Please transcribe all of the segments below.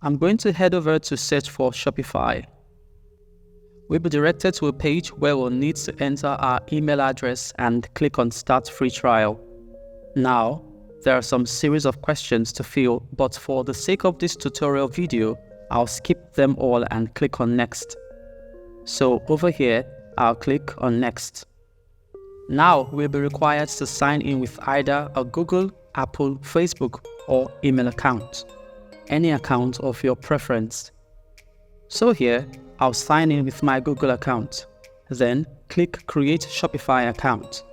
I'm going to head over to search for Shopify. We'll be directed to a page where we'll need to enter our email address and click on Start Free Trial. Now, there are some series of questions to fill, but for the sake of this tutorial video, I'll skip them all and click on Next. So over here, I'll click on Next. Now, we'll be required to sign in with either a Google, Apple, Facebook, or email account. Any account of your preference. So here, I'll sign in with my Google account. Then click Create Shopify Account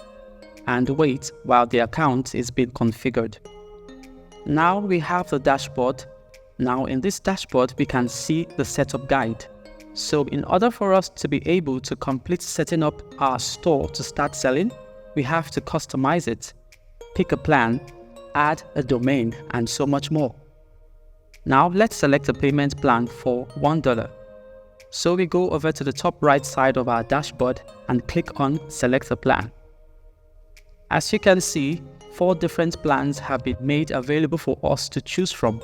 and wait while the account is being configured. Now we have the dashboard. Now in this dashboard, we can see the setup guide. So in order for us to be able to complete setting up our store to start selling, we have to customize it, pick a plan, add a domain, and so much more. Now let's select a payment plan for $1. So we go over to the top right side of our dashboard and click on Select a Plan. As you can see, 4 different plans have been made available for us to choose from.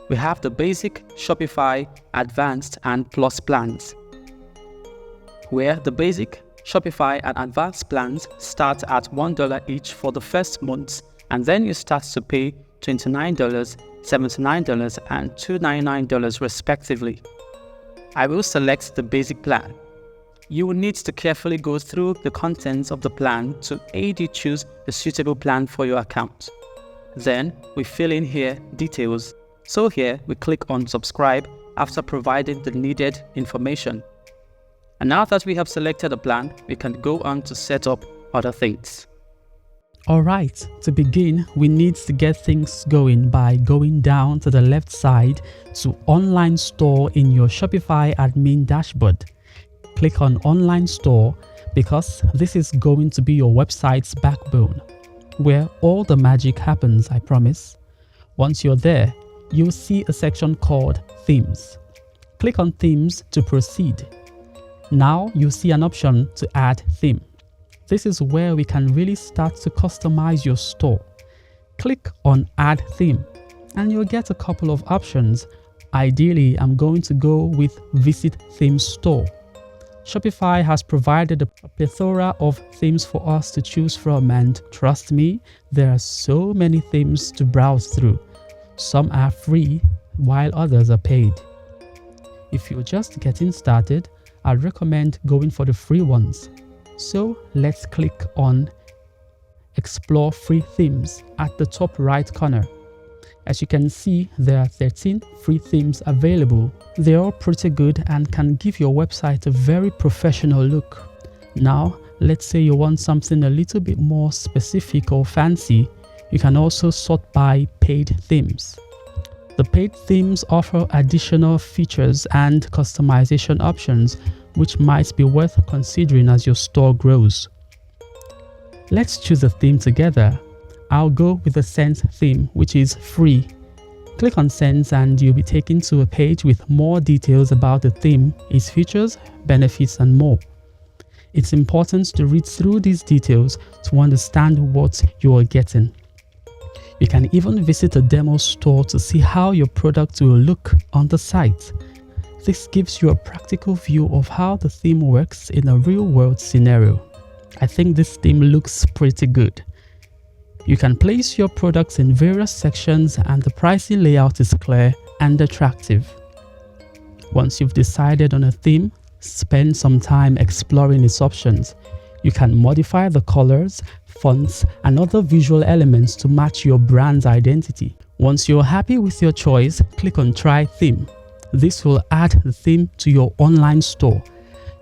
We have the Basic, Shopify, Advanced, and Plus plans, where the Basic, Shopify, and Advanced plans start at $1 each for the first month, and then you start to pay $29, $79, and $299 respectively. I will select the basic plan. You will need to carefully go through the contents of the plan to aid you choose the suitable plan for your account. Then we fill in here details. So here we click on subscribe after providing the needed information. And now that we have selected a plan, we can go on to set up other things. Alright, to begin, we need to get things going by going down to the left side to Online Store in your Shopify admin dashboard. Click on Online Store because this is going to be your website's backbone, where all the magic happens, I promise. Once you're there, you'll see a section called Themes. Click on Themes to proceed. Now you'll see an option to add theme. This is where we can really start to customize your store. Click on Add Theme and you'll get a couple of options. Ideally, I'm going to go with Visit Theme Store. Shopify has provided a plethora of themes for us to choose from, and trust me, there are so many themes to browse through. Some are free while others are paid. If you're just getting started, I'd recommend going for the free ones. So let's click on Explore Free Themes at the top right corner. As you can see, there are 13 free themes available. They're all pretty good and can give your website a very professional look. Now, let's say you want something a little bit more specific or fancy. You can also sort by paid themes. The paid themes offer additional features and customization options, which might be worth considering as your store grows. Let's choose a theme together. I'll go with the Sense theme, which is free. Click on Sense and you'll be taken to a page with more details about the theme, its features, benefits, and more. It's important to read through these details to understand what you are getting. You can even visit a demo store to see how your product will look on the site. This gives you a practical view of how the theme works in a real-world scenario. I think this theme looks pretty good. You can place your products in various sections and the pricing layout is clear and attractive. Once you've decided on a theme, spend some time exploring its options. You can modify the colors, fonts, and other visual elements to match your brand's identity. Once you're happy with your choice, click on Try Theme. This will add the theme to your online store.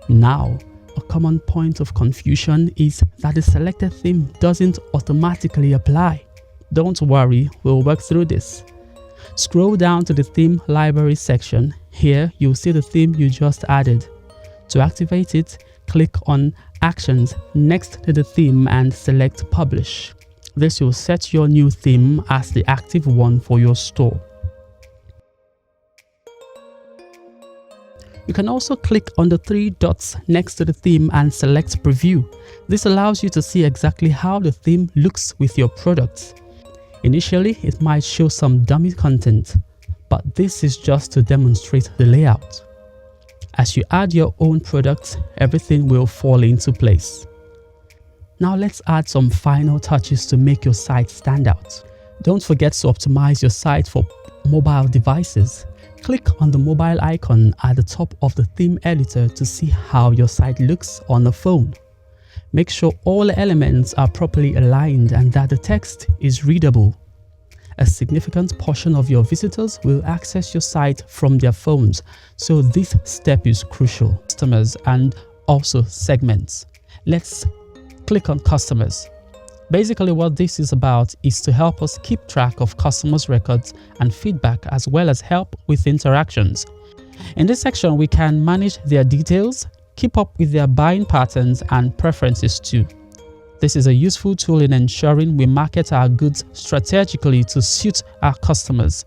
Now, a common point of confusion is that the selected theme doesn't automatically apply. Don't worry, we'll work through this. Scroll down to the theme library section. Here, you'll see the theme you just added. To activate it, click on Actions next to the theme and select Publish. This will set your new theme as the active one for your store. You can also click on the 3 dots next to the theme and select Preview. This allows you to see exactly how the theme looks with your products. Initially, it might show some dummy content, but this is just to demonstrate the layout. As you add your own products, everything will fall into place. Now let's add some final touches to make your site stand out. Don't forget to optimize your site for mobile devices. Click on the mobile icon at the top of the theme editor to see how your site looks on the phone. Make sure all elements are properly aligned and that the text is readable. A significant portion of your visitors will access your site from their phones, so this step is crucial. Customers and also segments. Let's click on customers. Basically what this is about is to help us keep track of customers' records and feedback, as well as help with interactions. In this section, we can manage their details, keep up with their buying patterns and preferences too. This is a useful tool in ensuring we market our goods strategically to suit our customers.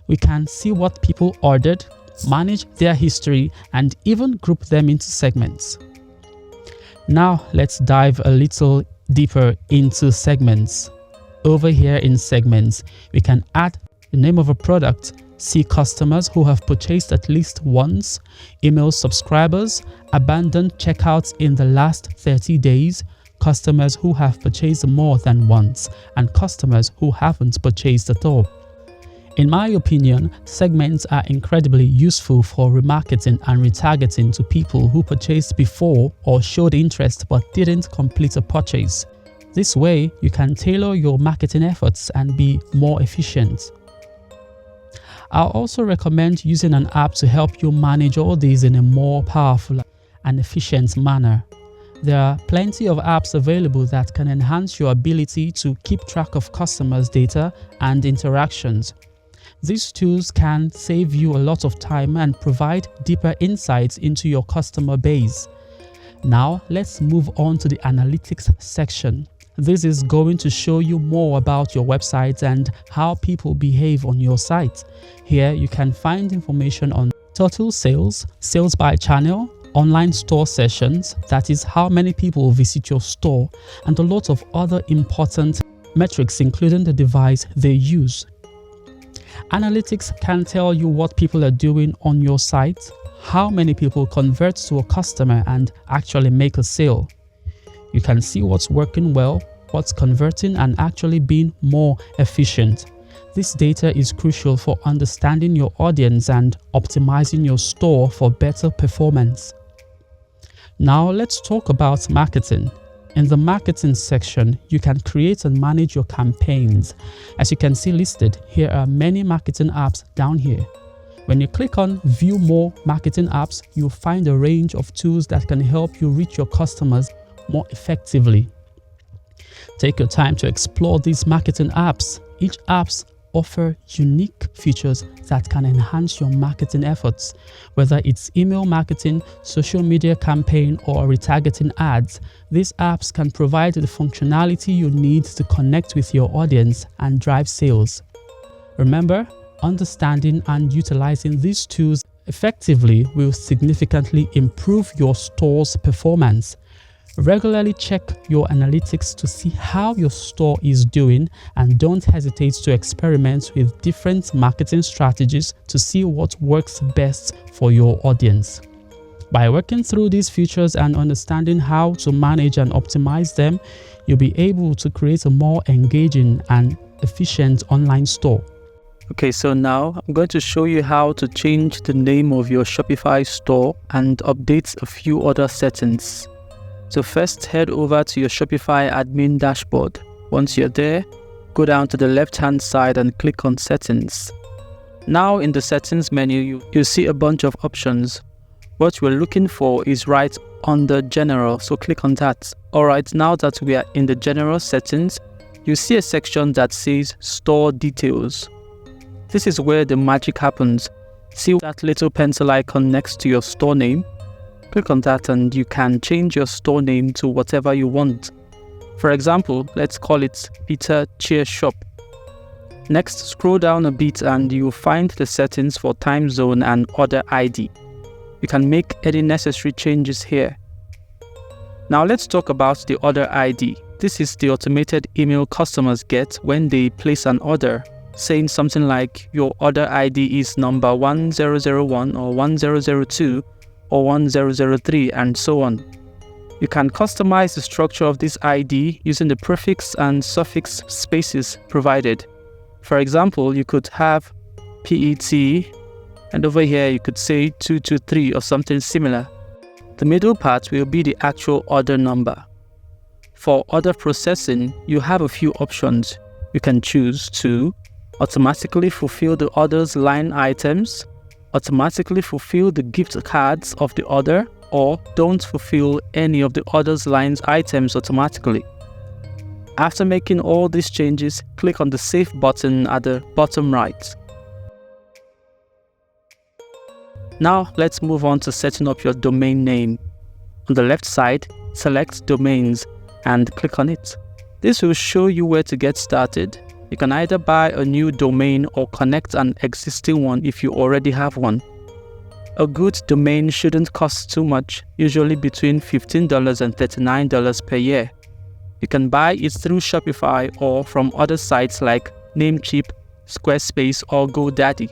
We can see what people ordered, manage their history, and even group them into segments. Now let's dive a little deeper into segments. Over here in segments, we can add the name of a product, see customers who have purchased at least once, email subscribers, abandoned checkouts in the last 30 days, customers who have purchased more than once, and customers who haven't purchased at all. In my opinion, segments are incredibly useful for remarketing and retargeting to people who purchased before or showed interest but didn't complete a purchase. This way, you can tailor your marketing efforts and be more efficient. I'll also recommend using an app to help you manage all these in a more powerful and efficient manner. There are plenty of apps available that can enhance your ability to keep track of customers' data and interactions. These tools can save you a lot of time and provide deeper insights into your customer base. Now, let's move on to the analytics section. This is going to show you more about your website and how people behave on your site. Here, you can find information on total sales, sales by channel, online store sessions, that is how many people visit your store, and a lot of other important metrics including the device they use. Analytics can tell you what people are doing on your site, how many people convert to a customer and actually make a sale. You can see what's working well, what's converting and actually being more efficient. This data is crucial for understanding your audience and optimizing your store for better performance. Now let's talk about marketing. In the marketing section, you can create and manage your campaigns. As you can see listed, here are many marketing apps down here. When you click on View More Marketing Apps, you'll find a range of tools that can help you reach your customers more effectively. Take your time to explore these marketing apps. Each app offers unique features that can enhance your marketing efforts. Whether it's email marketing, social media campaign, or retargeting ads, these apps can provide the functionality you need to connect with your audience and drive sales. Remember, understanding and utilizing these tools effectively will significantly improve your store's performance. Regularly check your analytics to see how your store is doing, and don't hesitate to experiment with different marketing strategies to see what works best for your audience. By working through these features and understanding how to manage and optimize them, you'll be able to create a more engaging and efficient online store. Okay, so now I'm going to show you how to change the name of your Shopify store and update a few other settings. So first, head over to your Shopify admin dashboard. Once you're there, go down to the left-hand side and click on Settings. Now in the Settings menu, you'll see a bunch of options. What we're looking for is right under General, so click on that. Alright, now that we are in the General settings, you see a section that says Store Details. This is where the magic happens. See that little pencil icon next to your store name? Click on that and you can change your store name to whatever you want. For example, let's call it Peter Cheer Shop. Next, scroll down a bit and you'll find the settings for time zone and order ID. You can make any necessary changes here. Now let's talk about the order ID. This is the automated email customers get when they place an order. saying something like your order ID is number 1001 or 1002 or 1003 and so on. You can customize the structure of this ID using the prefix and suffix spaces provided. For example, you could have PET, and over here you could say 223 or something similar. The middle part will be the actual order number. For order processing, you have a few options. You can choose to automatically fulfill the order's line items, automatically fulfill the gift cards of the order, or don't fulfill any of the order's lines items automatically. After making all these changes, click on the Save button at the bottom right. Now let's move on to setting up your domain name. On the left side, select Domains and click on it. This will show you where to get started. You can either buy a new domain or connect an existing one if you already have one. A good domain shouldn't cost too much, usually between $15 and $39 per year. You can buy it through Shopify or from other sites like Namecheap, Squarespace, or GoDaddy.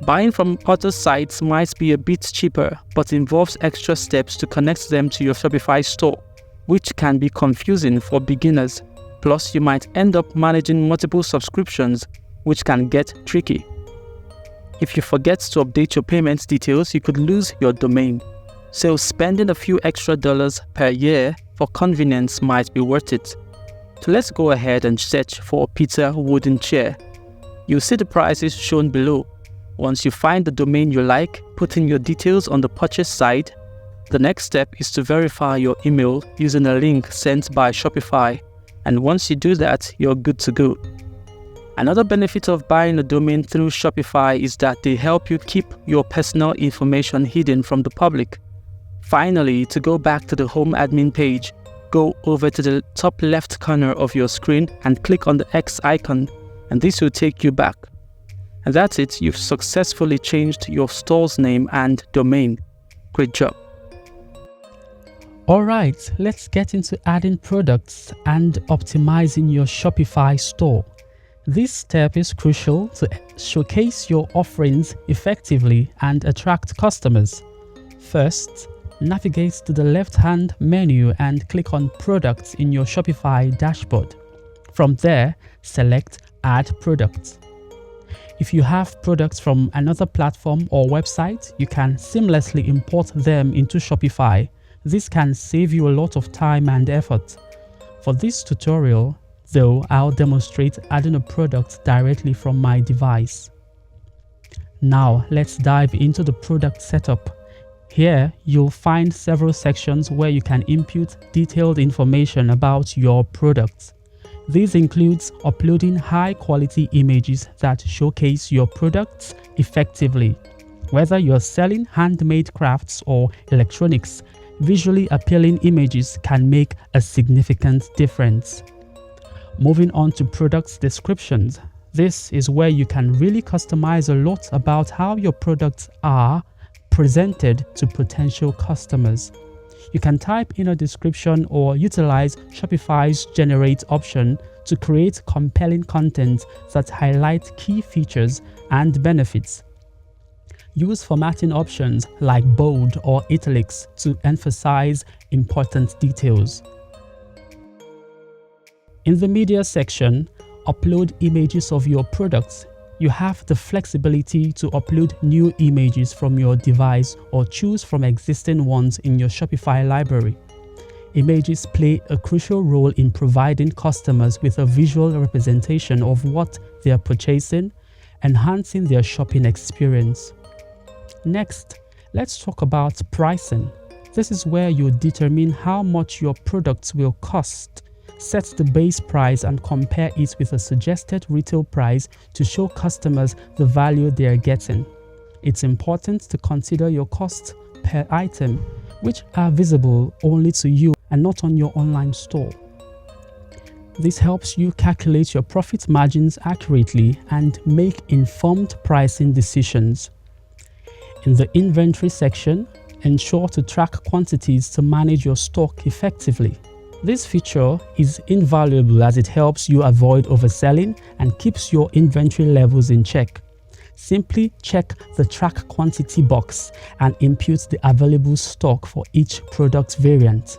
Buying from other sites might be a bit cheaper, but involves extra steps to connect them to your Shopify store, which can be confusing for beginners. Plus, you might end up managing multiple subscriptions, which can get tricky. If you forget to update your payment details, you could lose your domain. So spending a few extra dollars per year for convenience might be worth it. So let's go ahead and search for Peter Wooden Chair. You'll see the prices shown below. Once you find the domain you like, put in your details on the purchase side. The next step is to verify your email using a link sent by Shopify. And once you do that, you're good to go. Another benefit of buying a domain through Shopify is that they help you keep your personal information hidden from the public. Finally, to go back to the home admin page, go over to the top left corner of your screen and click on the X icon, and this will take you back. And that's it, you've successfully changed your store's name and domain. Great job. Alright, let's get into adding products and optimizing your Shopify store. This step is crucial to showcase your offerings effectively and attract customers. First, navigate to the left-hand menu and click on Products in your Shopify dashboard. From there, select Add Products. If you have products from another platform or website, you can seamlessly import them into Shopify. This can save you a lot of time and effort. For this tutorial, though, I'll demonstrate adding a product directly from my device. Now, let's dive into the product setup. Here, you'll find several sections where you can input detailed information about your products. This includes uploading high-quality images that showcase your products effectively. Whether you're selling handmade crafts or electronics, visually appealing images can make a significant difference. Moving on to product descriptions. This is where you can really customize a lot about how your products are presented to potential customers. You can type in a description or utilize Shopify's Generate option to create compelling content that highlight key features and benefits. Use formatting options like bold or italics to emphasize important details. In the media section, upload images of your products. You have the flexibility to upload new images from your device or choose from existing ones in your Shopify library. Images play a crucial role in providing customers with a visual representation of what they are purchasing, enhancing their shopping experience. Next, let's talk about pricing. This is where you determine how much your products will cost. Set the base price and compare it with a suggested retail price to show customers the value they are getting. It's important to consider your costs per item, which are visible only to you and not on your online store. This helps you calculate your profit margins accurately and make informed pricing decisions. In the inventory section, ensure to track quantities to manage your stock effectively. This feature is invaluable as it helps you avoid overselling and keeps your inventory levels in check. Simply check the track quantity box and input the available stock for each product variant.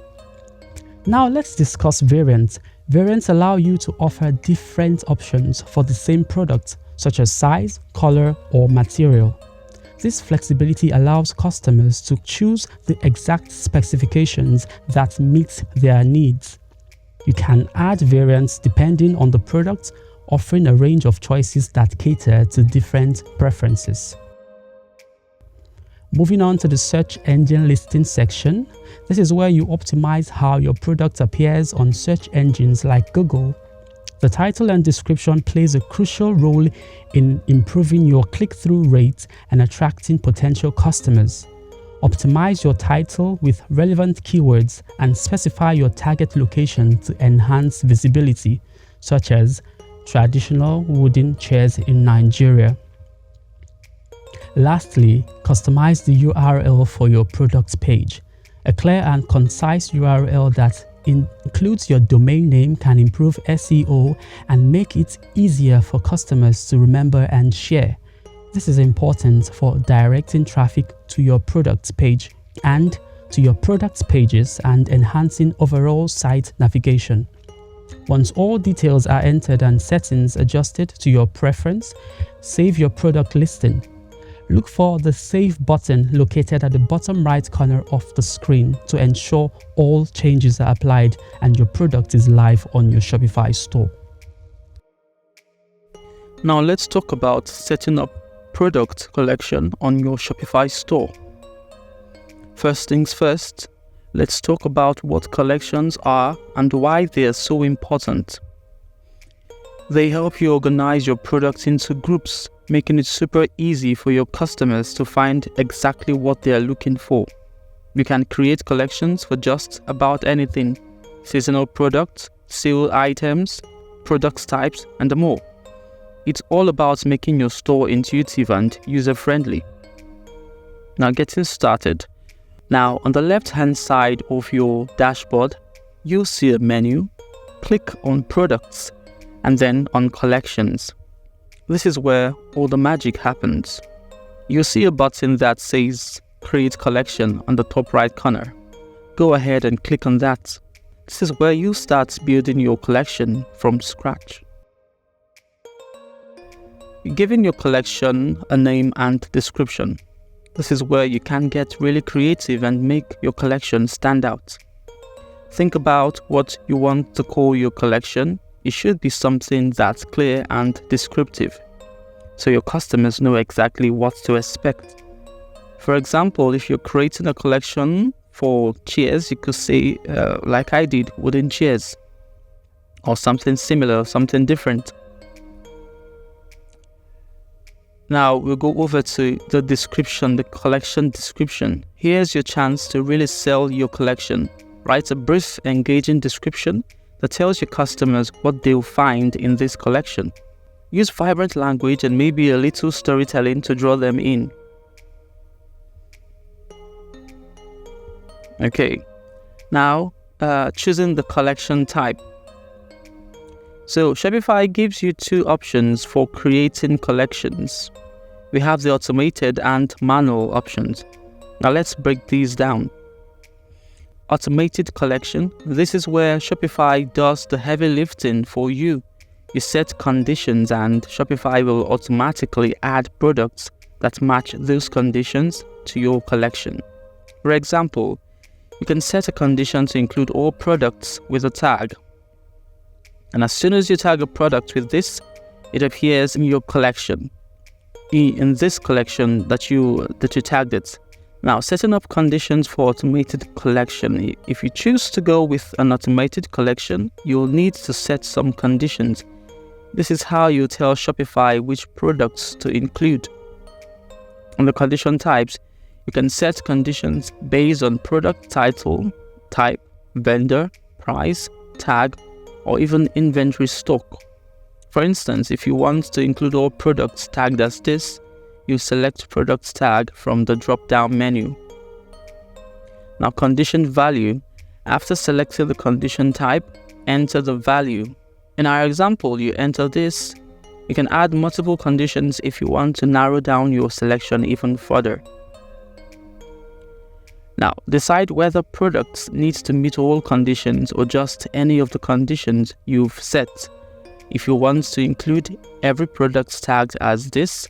Now let's discuss variants. Variants allow you to offer different options for the same product, such as size, color, or material. This flexibility allows customers to choose the exact specifications that meet their needs. You can add variants depending on the product, offering a range of choices that cater to different preferences. Moving on to the search engine listing section, this is where you optimize how your product appears on search engines like Google. The title and description plays a crucial role in improving your click-through rate and attracting potential customers. Optimize your title with relevant keywords and specify your target location to enhance visibility, such as traditional wooden chairs in Nigeria. Lastly, customize the URL for your product page. A clear and concise URL that includes your domain name can improve SEO and make it easier for customers to remember and share. This is important for directing traffic to your product page and to your product pages and enhancing overall site navigation. Once all details are entered and settings adjusted to your preference, save your product listing. Look for the Save button located at the bottom right corner of the screen to ensure all changes are applied and your product is live on your Shopify store. Now let's talk about setting up product collection on your Shopify store. First things first, let's talk about what collections are and why they are so important. They help you organize your products into groups, making it super easy for your customers to find exactly what they are looking for. You can create collections for just about anything: seasonal products, sale items, product types, and more. It's all about making your store intuitive and user-friendly. Now getting started. Now on the left-hand side of your dashboard, you'll see a menu. Click on Products and then on Collections. This is where all the magic happens. You'll see a button that says Create Collection on the top right corner. Go ahead and click on that. This is where you start building your collection from scratch. You're giving your collection a name and description. This is where you can get really creative and make your collection stand out. Think about what you want to call your collection. It should be something that's clear and descriptive, so your customers know exactly what to expect. For example, if you're creating a collection for chairs, you could say, like I did, wooden chairs, or something similar, something different. Now we'll go over to the description, the collection description. Here's your chance to really sell your collection. Write a brief, engaging description that tells your customers what they'll find in this collection. Use vibrant language and maybe a little storytelling to draw them in. Okay, now choosing the collection type. So Shopify gives you two options for creating collections. We have the automated and manual options. Now let's break these down. Automated collection. This is where Shopify does the heavy lifting for you. You set conditions and Shopify will automatically add products that match those conditions to your collection. For example, you can set a condition to include all products with a tag. And as soon as you tag a product with this, it appears in your collection, in this collection that you tagged it. Now, setting up conditions for automated collection. If you choose to go with an automated collection, you'll need to set some conditions. This is how you tell Shopify which products to include. On the condition types, you can set conditions based on product title, type, vendor, price, tag, or even inventory stock. For instance, if you want to include all products tagged as this, you select Products tag from the drop-down menu. Now, condition value After selecting the condition type, enter the value. In our example, you enter this. You can add multiple conditions if you want to narrow down your selection even further. Now, decide whether products need to meet all conditions or just any of the conditions you've set. If you want to include every product tagged as this,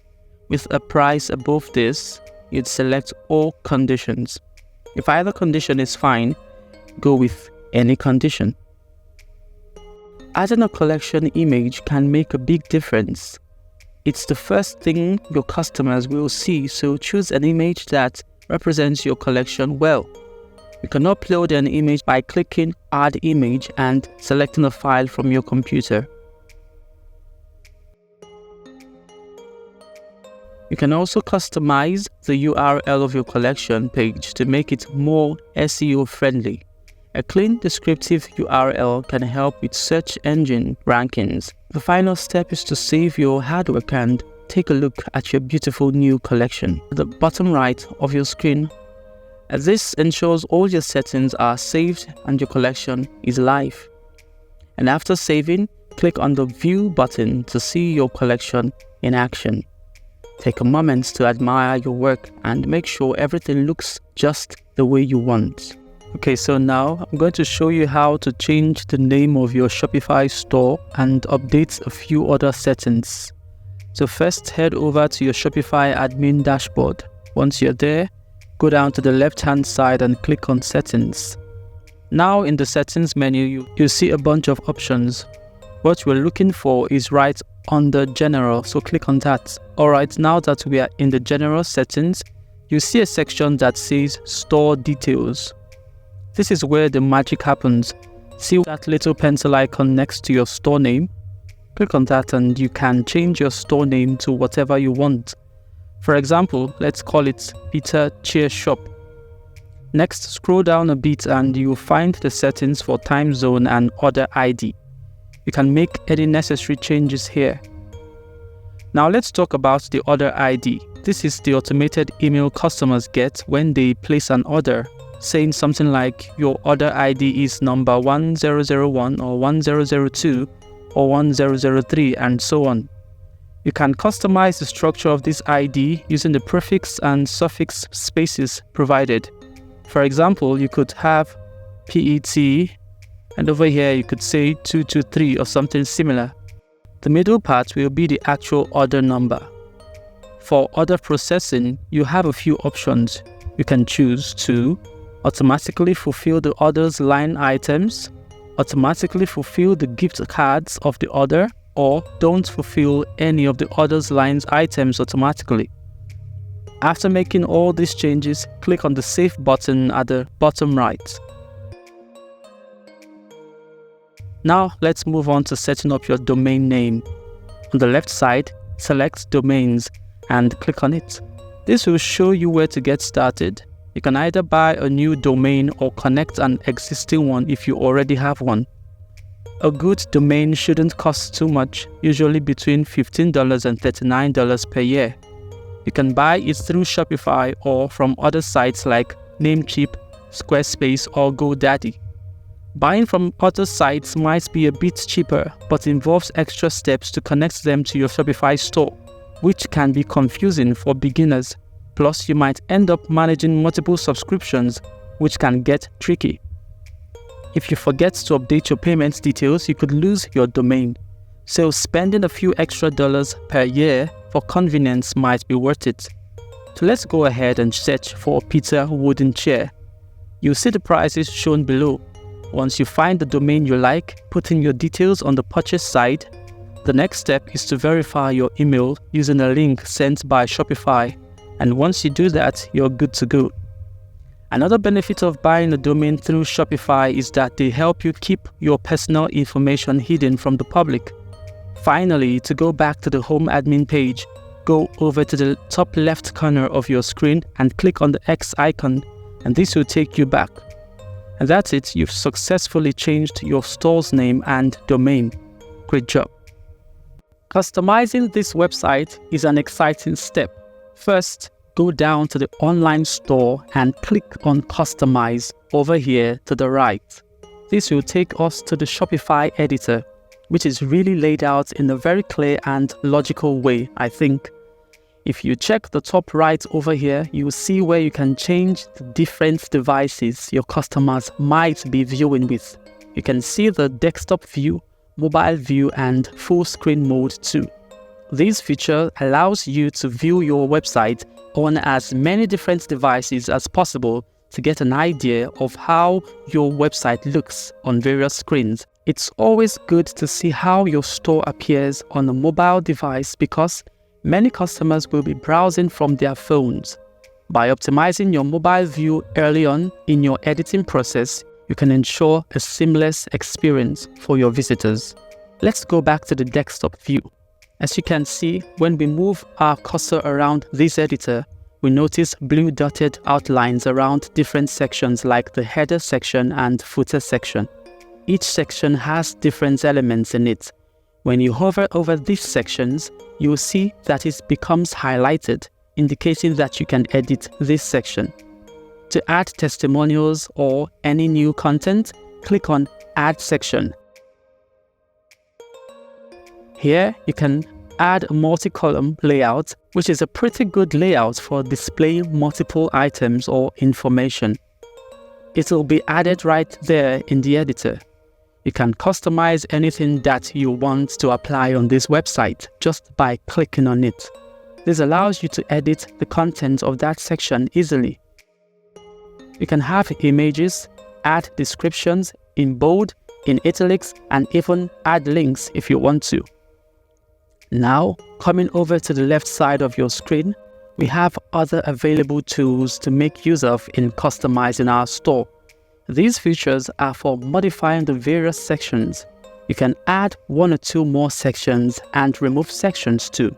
with a price above this, you'd select all conditions. If either condition is fine, go with any condition. Adding a collection image can make a big difference. It's the first thing your customers will see, so choose an image that represents your collection well. You can upload an image by clicking Add Image and selecting a file from your computer. You can also customize the URL of your collection page to make it more SEO friendly. A clean, descriptive URL can help with search engine rankings. The final step is to save your hard work and take a look at your beautiful new collection. At the bottom right of your screen, this ensures all your settings are saved and your collection is live. And after saving, click on the View button to see your collection in action. Take a moment to admire your work and make sure everything looks just the way you want. Okay, so now I'm going to show you how to change the name of your Shopify store and update a few other settings. So first, head over to your Shopify admin dashboard. Once you're there, go down to the left-hand side and click on Settings. Now in the Settings menu, you'll see a bunch of options. What we're looking for is right under General, so click on that. Alright, now that we are in the General settings, you see a section that says Store Details. This is where the magic happens. See that little pencil icon next to your store name? Click on that and you can change your store name to whatever you want. For example, let's call it Peter Chair Shop. Next, scroll down a bit and you'll find the settings for time zone and order ID. You can make any necessary changes here. Now let's talk about the order ID. This is the automated email customers get when they place an order, saying something like your order ID is number 1001 or 1002 or 1003 and so on. You can customize the structure of this ID using the prefix and suffix spaces provided. For example, you could have PET and over here you could say 223 or something similar. The middle part will be the actual order number. For order processing, you have a few options. You can choose to automatically fulfill the order's line items, automatically fulfill the gift cards of the order, or don't fulfill any of the order's lines items automatically. After making all these changes, click on the Save button at the bottom right. Now let's move on to setting up your domain name. On the left side, select Domains and click on it. This will show you where to get started. You can either buy a new domain or connect an existing one if you already have one. A good domain shouldn't cost too much, usually between $15 and $39 per year. You can buy it through Shopify or from other sites like Namecheap, Squarespace or GoDaddy. Buying from other sites might be a bit cheaper, but involves extra steps to connect them to your Shopify store, which can be confusing for beginners. Plus, you might end up managing multiple subscriptions, which can get tricky. If you forget to update your payment details, you could lose your domain. So spending a few extra dollars per year for convenience might be worth it. So let's go ahead and search for Peter Wooden Chair. You'll see the prices shown below. Once you find the domain you like, put in your details on the purchase side. The next step is to verify your email using a link sent by Shopify. And once you do that, you're good to go. Another benefit of buying a domain through Shopify is that they help you keep your personal information hidden from the public. Finally, to go back to the home admin page, go over to the top left corner of your screen and click on the X icon, and this will take you back. And that's it, you've successfully changed your store's name and domain. Great job. Customizing this website is an exciting step. First, go down to the online store and click on Customize over here to the right. This will take us to the Shopify Editor, which is really laid out in a very clear and logical way, I think. If you check the top right over here, you will see where you can change the different devices your customers might be viewing with. You can see the desktop view, mobile view, and full screen mode too. This feature allows you to view your website on as many different devices as possible to get an idea of how your website looks on various screens. It's always good to see how your store appears on a mobile device because many customers will be browsing from their phones. By optimizing your mobile view early on in your editing process, you can ensure a seamless experience for your visitors. Let's go back to the desktop view. As you can see, when we move our cursor around this editor, we notice blue dotted outlines around different sections like the header section and footer section. Each section has different elements in it. When you hover over these sections, you will see that it becomes highlighted, indicating that you can edit this section. To add testimonials or any new content, click on Add Section. Here, you can add a multi-column layout, which is a pretty good layout for displaying multiple items or information. It will be added right there in the editor. You can customize anything that you want to apply on this website just by clicking on it. This allows you to edit the content of that section easily. You can have images, add descriptions in bold, in italics, and even add links if you want to. Now, coming over to the left side of your screen, we have other available tools to make use of in customizing our store. These features are for modifying the various sections. You can add one or two more sections and remove sections too.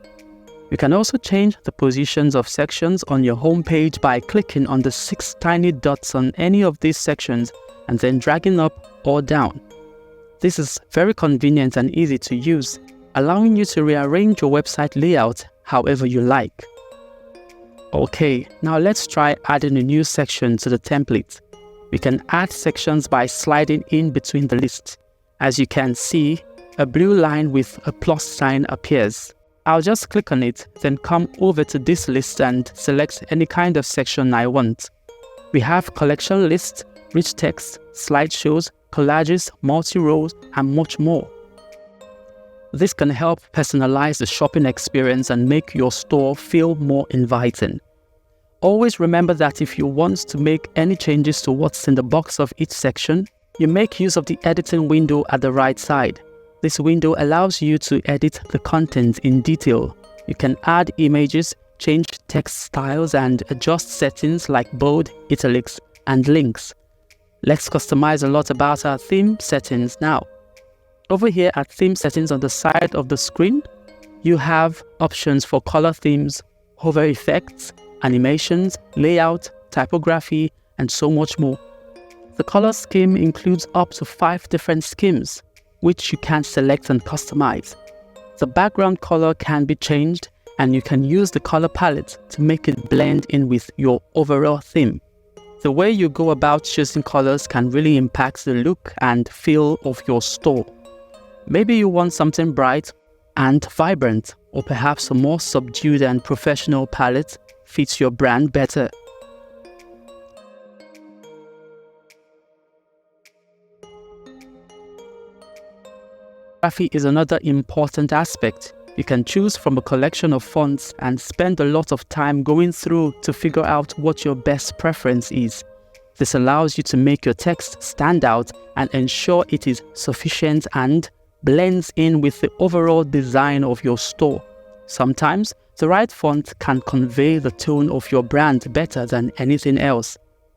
You can also change the positions of sections on your home page by clicking on the 6 tiny dots on any of these sections and then dragging up or down. This is very convenient and easy to use, allowing you to rearrange your website layout however you like. Okay, now let's try adding a new section to the template. We can add sections by sliding in between the lists. As you can see, a blue line with a plus sign appears. I'll just click on it, then come over to this list and select any kind of section I want. We have collection lists, rich text, slideshows, collages, multi-rows, and much more. This can help personalize the shopping experience and make your store feel more inviting. Always remember that if you want to make any changes to what's in the box of each section, you make use of the editing window at the right side. This window allows you to edit the content in detail. You can add images, change text styles, and adjust settings like bold, italics, and links. Let's customize a lot about our theme settings now. Over here at theme settings on the side of the screen, you have options for color themes, hover effects, animations, layout, typography, and so much more. The color scheme includes up to 5 different schemes, which you can select and customize. The background color can be changed, and you can use the color palette to make it blend in with your overall theme. The way you go about choosing colors can really impact the look and feel of your store. Maybe you want something bright and vibrant, or perhaps a more subdued and professional palette fits your brand better. Typography is another important aspect. You can choose from a collection of fonts and spend a lot of time going through to figure out what your best preference is. This allows you to make your text stand out and ensure it is sufficient and blends in with the overall design of your store. Sometimes, the right font can convey the tone of your brand better than anything else.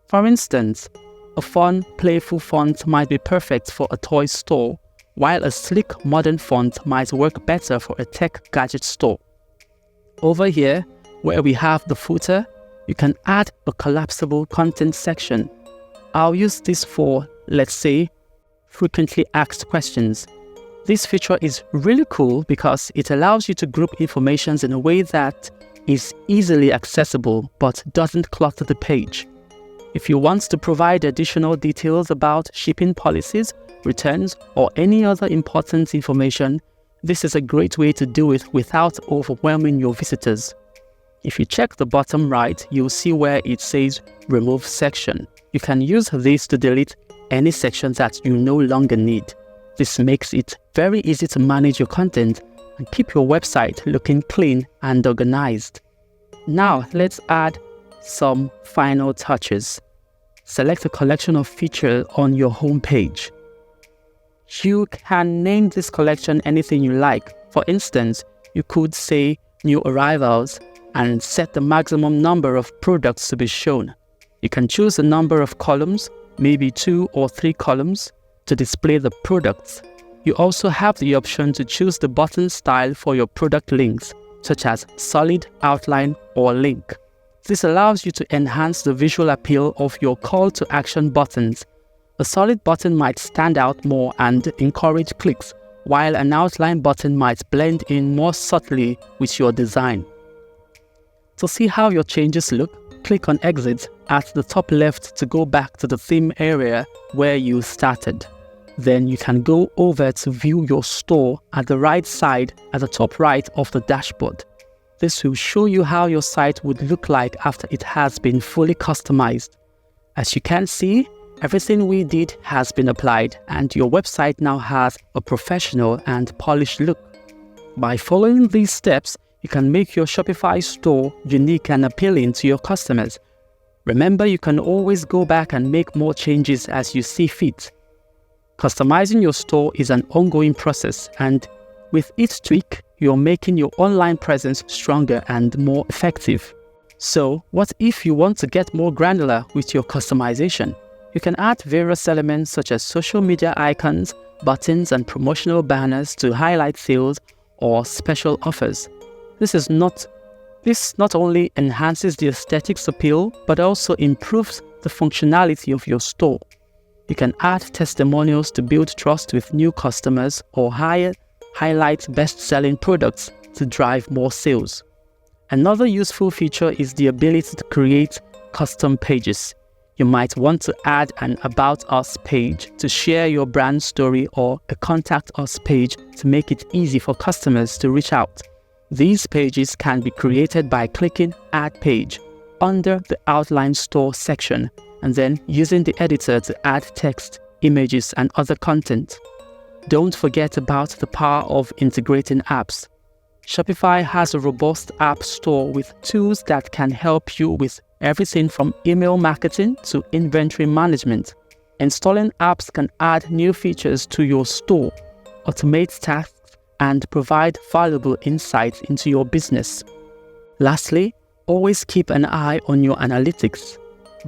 For instance, a fun, playful font might be perfect for a toy store, while a sleek, modern font might work better for a tech gadget store. Over here, where we have the footer, you can add a collapsible content section. I'll use this for, let's say, frequently asked questions. This feature is really cool because it allows you to group information in a way that is easily accessible but doesn't clutter the page. If you want to provide additional details about shipping policies, returns, or any other important information, this is a great way to do it without overwhelming your visitors. If you check the bottom right, you'll see where it says Remove Section. You can use this to delete any sections that you no longer need. This makes it very easy to manage your content and keep your website looking clean and organized. Now, let's add some final touches. Select a collection of features on your home page. You can name this collection anything you like. For instance, you could say New Arrivals and set the maximum number of products to be shown. You can choose the number of columns, maybe 2 or 3 columns, to display the products. You also have the option to choose the button style for your product links, such as solid, outline, or link. This allows you to enhance the visual appeal of your call to action buttons. A solid button might stand out more and encourage clicks, while an outline button might blend in more subtly with your design. To see how your changes look, click on Exit at the top left to go back to the theme area where you started. Then you can go over to view your store at the right side at the top right of the dashboard. This will show you how your site would look like after it has been fully customized. As you can see, everything we did has been applied and your website now has a professional and polished look. By following these steps, you can make your Shopify store unique and appealing to your customers. Remember, you can always go back and make more changes as you see fit. Customizing your store is an ongoing process, and with each tweak, you're making your online presence stronger and more effective. So, what if you want to get more granular with your customization? You can add various elements such as social media icons, buttons, and promotional banners to highlight sales or special offers. This not only enhances the aesthetics appeal, but also improves the functionality of your store. You can add testimonials to build trust with new customers or highlight best-selling products to drive more sales. Another useful feature is the ability to create custom pages. You might want to add an About Us page to share your brand story or a Contact Us page to make it easy for customers to reach out. These pages can be created by clicking Add Page under the Outline Store section and then using the editor to add text, images, and other content. Don't forget about the power of integrating apps. Shopify has a robust app store with tools that can help you with everything from email marketing to inventory management. Installing apps can add new features to your store, automate tasks, and provide valuable insights into your business. Lastly, always keep an eye on your analytics.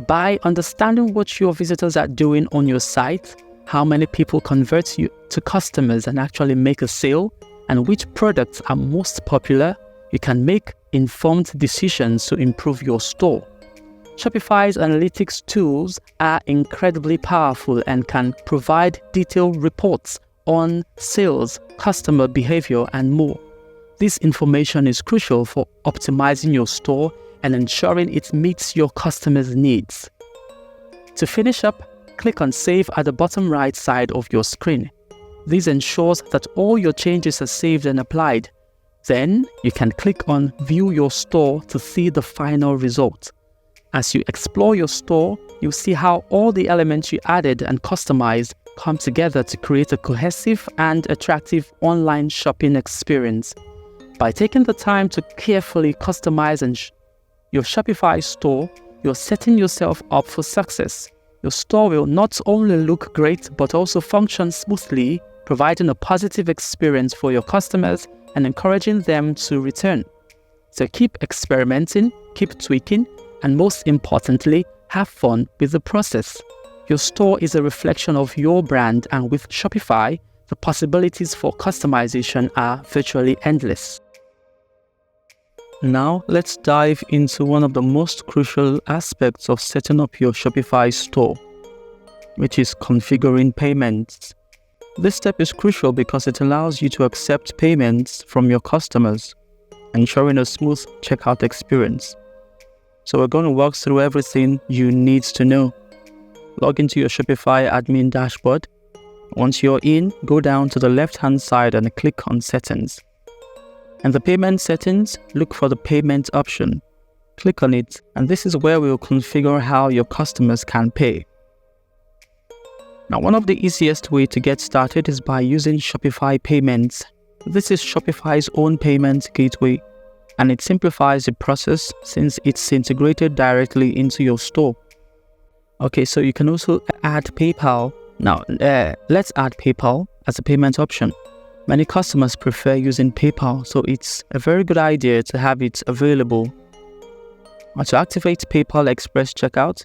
By understanding what your visitors are doing on your site, how many people convert you to customers and actually make a sale, and which products are most popular, you can make informed decisions to improve your store. Shopify's analytics tools are incredibly powerful and can provide detailed reports on sales, customer behavior, and more. This information is crucial for optimizing your store and ensuring it meets your customers' needs. To finish up, click on Save at the bottom right side of your screen. This ensures that all your changes are saved and applied. Then, you can click on View Your Store to see the final result. As you explore your store, you'll see how all the elements you added and customized come together to create a cohesive and attractive online shopping experience. By taking the time to carefully customize your Shopify store, you're setting yourself up for success. Your store will not only look great but also function smoothly, providing a positive experience for your customers and encouraging them to return. So keep experimenting, keep tweaking, and most importantly, have fun with the process. Your store is a reflection of your brand, and with Shopify, the possibilities for customization are virtually endless. Now, let's dive into one of the most crucial aspects of setting up your Shopify store, which is configuring payments. This step is crucial because it allows you to accept payments from your customers. ensuring a smooth checkout experience. So we're going to walk through everything you need to know. Log into your Shopify admin dashboard. Once you're in, go down to the left-hand side and click on Settings. In the Payment Settings, look for the Payment option. Click on it, and this is where we'll configure how your customers can pay. Now, one of the easiest ways to get started is by using Shopify Payments. This is Shopify's own payment gateway, and it simplifies the process since it's integrated directly into your store. Okay, so you can also add PayPal. Now, let's add PayPal as a payment option. Many customers prefer using PayPal, so it's a very good idea to have it available. Now, to activate PayPal Express Checkout,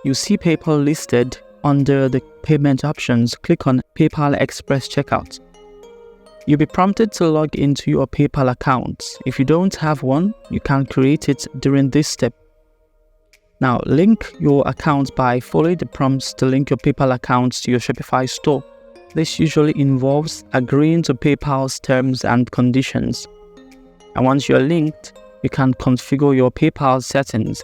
you see PayPal listed under the payment options. Click on PayPal Express Checkout. You'll be prompted to log into your PayPal account. If you don't have one, you can create it during this step. Now, link your account by following the prompts to link your PayPal account to your Shopify store. This usually involves agreeing to PayPal's terms and conditions. And once you're linked, you can configure your PayPal settings.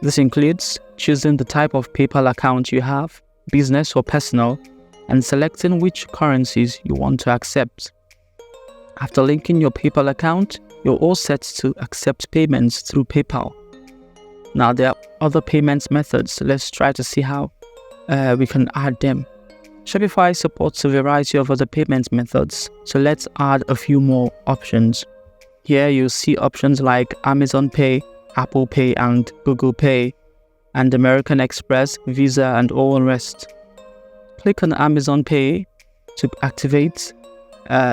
This includes choosing the type of PayPal account you have, business or personal, and selecting which currencies you want to accept. After linking your PayPal account, you're all set to accept payments through PayPal. Now, there are other payment methods. Let's try to see how we can add them. Shopify supports a variety of other payment methods, so let's add a few more options. Here you'll see options like Amazon Pay, Apple Pay and Google Pay, and American Express, Visa, and all the rest. Click on Amazon Pay to activate.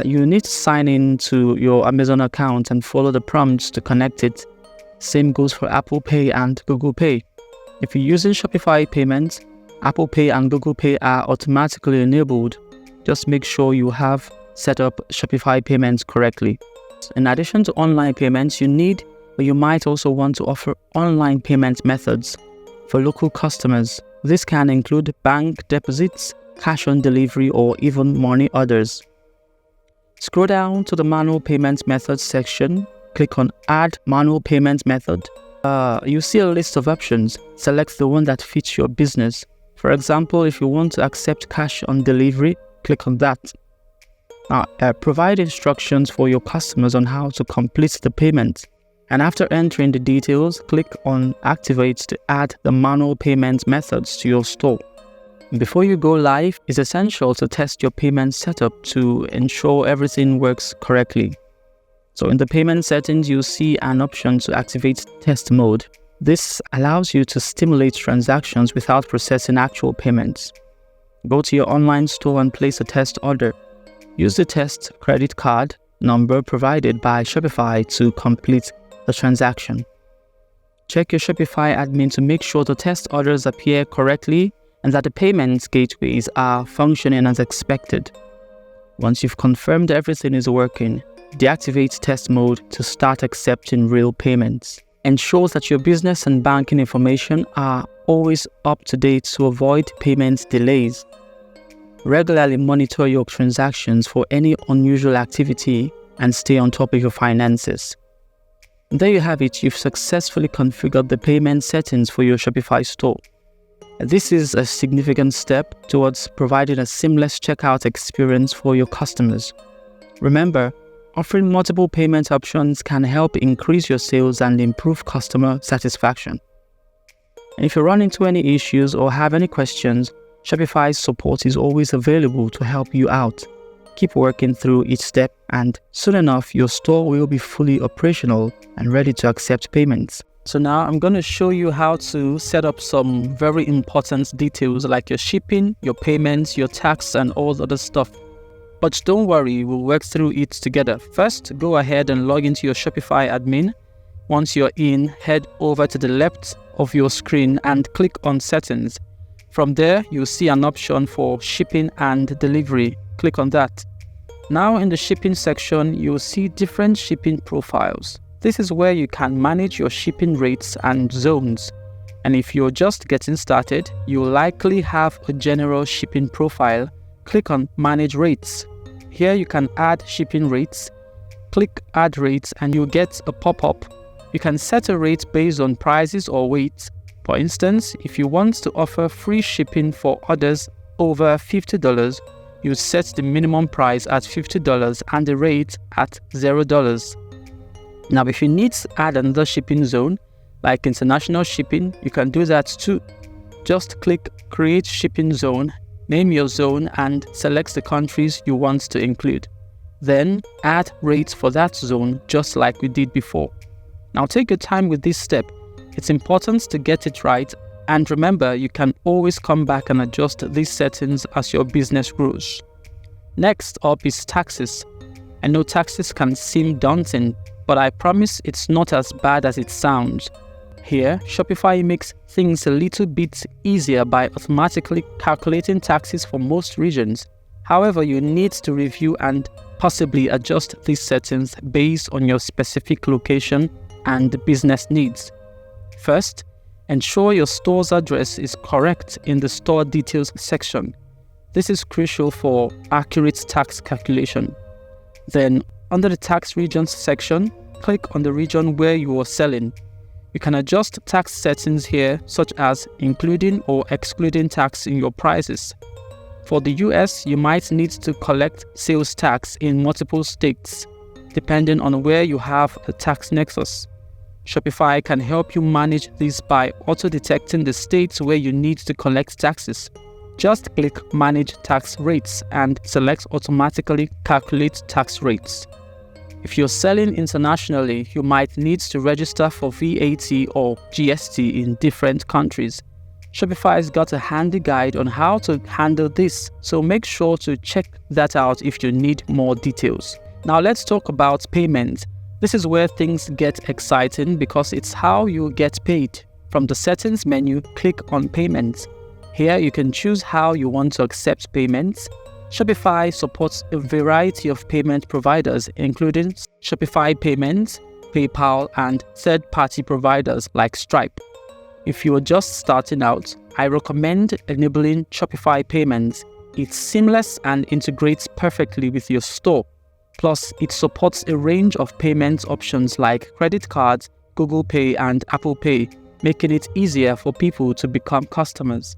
You need to sign in to your Amazon account and follow the prompts to connect it. Same goes for Apple Pay and Google Pay. If you're using Shopify payments, Apple Pay and Google Pay are automatically enabled. Just make sure you have set up Shopify payments correctly. In addition to online payments, you might also want to offer online payment methods for local customers. This can include bank deposits, cash on delivery, or even money orders. Scroll down to the manual payment methods section. Click on Add Manual Payment Method. You see a list of options. Select the one that fits your business. For example, if you want to accept cash on delivery, click on that. Now, provide instructions for your customers on how to complete the payment. And after entering the details, click on Activate to add the manual payment methods to your store. Before you go live, it's essential to test your payment setup to ensure everything works correctly. So in the payment settings, you'll see an option to activate test mode. This allows you to stimulate transactions without processing actual payments. Go to your online store and place a test order. Use the test credit card number provided by Shopify to complete the transaction. Check your Shopify admin to make sure the test orders appear correctly and that the payment gateways are functioning as expected. Once you've confirmed everything is working, deactivate test mode to start accepting real payments. Ensure that your business and banking information are always up to date to avoid payment delays. Regularly monitor your transactions for any unusual activity and stay on top of your finances. And there you have it. You've successfully configured the payment settings for your Shopify store. This is a significant step towards providing a seamless checkout experience for your customers. Remember, offering multiple payment options can help increase your sales and improve customer satisfaction. And if you run into any issues or have any questions, Shopify's support is always available to help you out. Keep working through each step, and soon enough, your store will be fully operational and ready to accept payments. So now I'm going to show you how to set up some very important details like your shipping, your payments, your tax, and all the other stuff. But don't worry, we'll work through it together. First, go ahead and log into your Shopify admin. Once you're in, head over to the left of your screen and click on Settings. From there, you'll see an option for shipping and delivery. Click on that. Now in the shipping section, you'll see different shipping profiles. This is where you can manage your shipping rates and zones. And if you're just getting started, you'll likely have a general shipping profile. Click on Manage Rates. Here you can add shipping rates, click Add Rates and you'll get a pop-up. You can set a rate based on prices or weight. For instance, if you want to offer free shipping for orders over $50, you set the minimum price at $50 and the rate at $0. Now, if you need to add another shipping zone, like international shipping, you can do that too. Just click Create Shipping Zone, name your zone and select the countries you want to include. Then add rates for that zone just like we did before. Now take your time with this step. It's important to get it right, and remember, you can always come back and adjust these settings as your business grows. Next up is taxes. I know taxes can seem daunting, but I promise it's not as bad as it sounds. Here, Shopify makes things a little bit easier by automatically calculating taxes for most regions. However, you need to review and possibly adjust these settings based on your specific location and business needs. First, ensure your store's address is correct in the store details section. This is crucial for accurate tax calculation. Then, under the tax regions section, click on the region where you are selling. You can adjust tax settings here, such as including or excluding tax in your prices. For the US, you might need to collect sales tax in multiple states, depending on where you have a tax nexus. Shopify can help you manage this by auto-detecting the states where you need to collect taxes. Just click Manage Tax Rates and select Automatically Calculate Tax Rates. If you're selling internationally, you might need to register for VAT or GST in different countries. Shopify's got a handy guide on how to handle this, so make sure to check that out if you need more details. Now let's talk about payment. This is where things get exciting because it's how you get paid. From the Settings menu, click on Payments. Here you can choose how you want to accept payments. Shopify supports a variety of payment providers, including Shopify Payments, PayPal, and third-party providers like Stripe. If you are just starting out, I recommend enabling Shopify Payments. It's seamless and integrates perfectly with your store. Plus, it supports a range of payment options like credit cards, Google Pay, and Apple Pay, making it easier for people to become customers.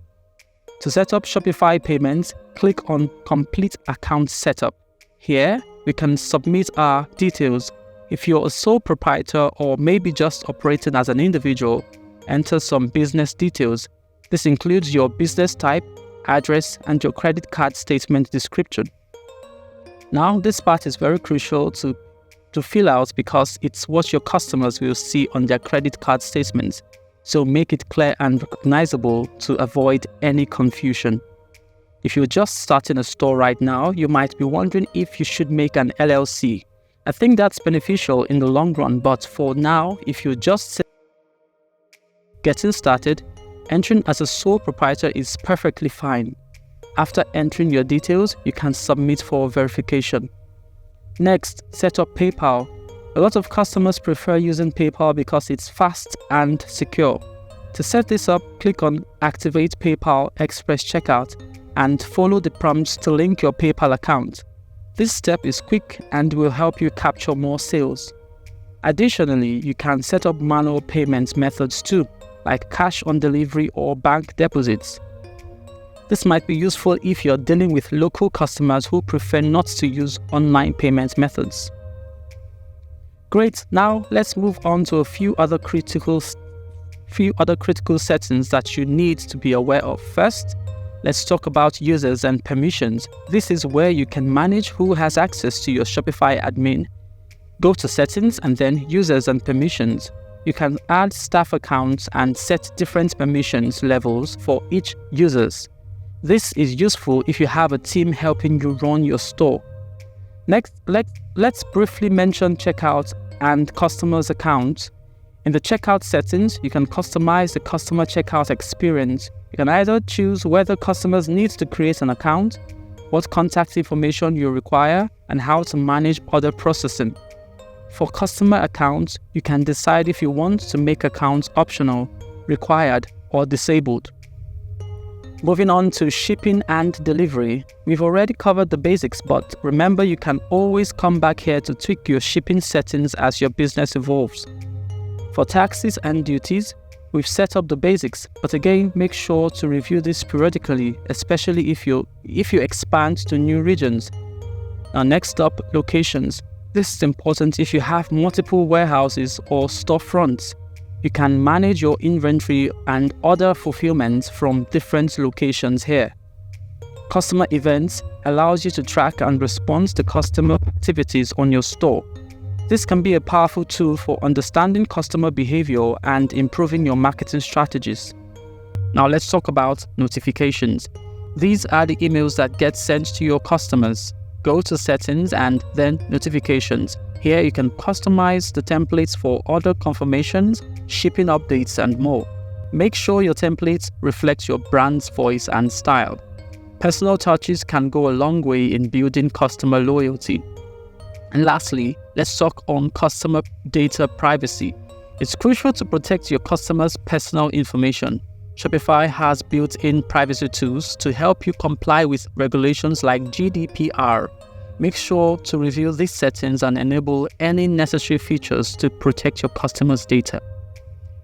To set up Shopify Payments, click on Complete Account Setup. Here, we can submit our details. If you're a sole proprietor or maybe just operating as an individual, enter some business details. This includes your business type, address, and your credit card statement description. Now, this part is very crucial to fill out because it's what your customers will see on their credit card statements. So make it clear and recognizable to avoid any confusion. If you're just starting a store right now, you might be wondering if you should make an LLC. I think that's beneficial in the long run, but for now, if you're just getting started, entering as a sole proprietor is perfectly fine. After entering your details, you can submit for verification. Next, set up PayPal. A lot of customers prefer using PayPal because it's fast and secure. To set this up, click on Activate PayPal Express Checkout and follow the prompts to link your PayPal account. This step is quick and will help you capture more sales. Additionally, you can set up manual payment methods too, like cash on delivery or bank deposits. This might be useful if you're dealing with local customers who prefer not to use online payment methods. Great, now let's move on to a few other critical settings that you need to be aware of. First, let's talk about users and permissions. This is where you can manage who has access to your Shopify admin. Go to Settings and then Users and Permissions. You can add staff accounts and set different permissions levels for each users. This is useful if you have a team helping you run your store. Next, let's briefly mention checkout and customers' accounts. In the checkout settings, you can customize the customer checkout experience. You can either choose whether customers need to create an account, what contact information you require, and how to manage order processing. For customer accounts, you can decide if you want to make accounts optional, required, or disabled. Moving on to shipping and delivery. We've already covered the basics, but remember you can always come back here to tweak your shipping settings as your business evolves. For taxes and duties, we've set up the basics, but again, make sure to review this periodically, especially if you expand to new regions. Now, next up, locations. This is important if you have multiple warehouses or storefronts. You can manage your inventory and other fulfillment from different locations here. Customer events allows you to track and respond to customer activities on your store. This can be a powerful tool for understanding customer behavior and improving your marketing strategies. Now let's talk about notifications. These are the emails that get sent to your customers. Go to settings and then notifications. Here you can customize the templates for order confirmations, shipping updates, and more. Make sure your templates reflect your brand's voice and style. Personal touches can go a long way in building customer loyalty. And lastly, let's talk on customer data privacy. It's crucial to protect your customers' personal information. Shopify has built-in privacy tools to help you comply with regulations like GDPR. Make sure to review these settings and enable any necessary features to protect your customers' data.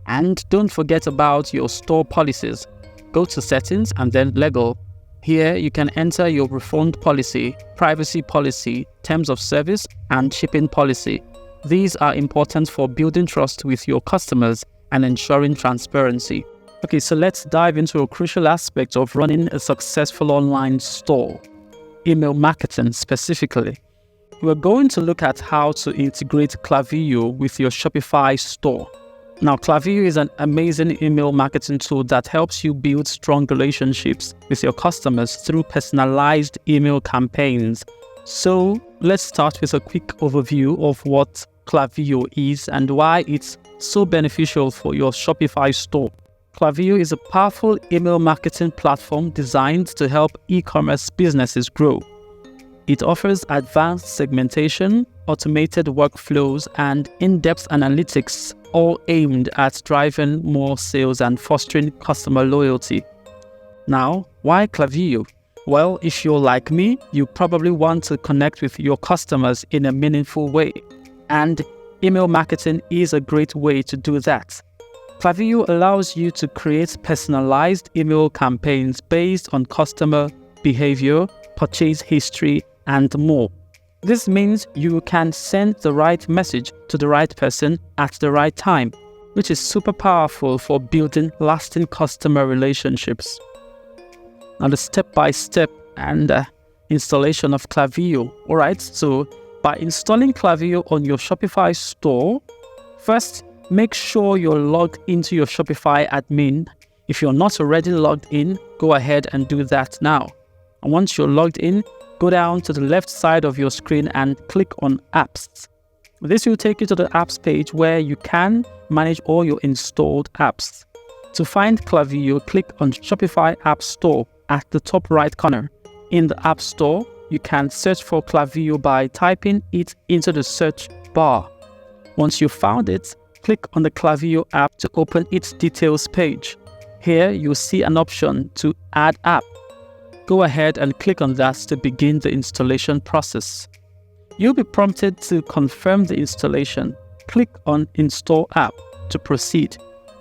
And don't forget about your store policies. Go to settings and then legal. Here you can enter your refund policy, privacy policy, terms of service, and shipping policy. These are important for building trust with your customers and ensuring transparency. Okay, so let's dive into a crucial aspect of running a successful online store. Email marketing specifically. We're going to look at how to integrate Clavio with your Shopify store. Now, Clavio is an amazing email marketing tool that helps you build strong relationships with your customers through personalized email campaigns. So, let's start with a quick overview of what Clavio is and why it's so beneficial for your Shopify store. Clavio is a powerful email marketing platform designed to help e-commerce businesses grow. It offers advanced segmentation, automated workflows, and in-depth analytics, all aimed at driving more sales and fostering customer loyalty. Now, why Clavio? Well, if you're like me, you probably want to connect with your customers in a meaningful way, and email marketing is a great way to do that. Clavio allows you to create personalized email campaigns based on customer behavior, purchase history, and more. This means you can send the right message to the right person at the right time, which is super powerful for building lasting customer relationships. Now the step-by-step and installation of Clavio. Alright, so by installing Clavio on your Shopify store, first, make sure you're logged into your Shopify admin. If you're not already logged in, go ahead and do that now. And once you're logged in, go down to the left side of your screen and click on Apps. This will take you to the Apps page where you can manage all your installed apps. To find Clavio, click on Shopify App Store at the top right corner. In the App Store, you can search for Clavio by typing it into the search bar. Once you've found it, click on the Clavio app to open its details page. Here, you'll see an option to add app. Go ahead and click on that to begin the installation process. You'll be prompted to confirm the installation. Click on Install App to proceed.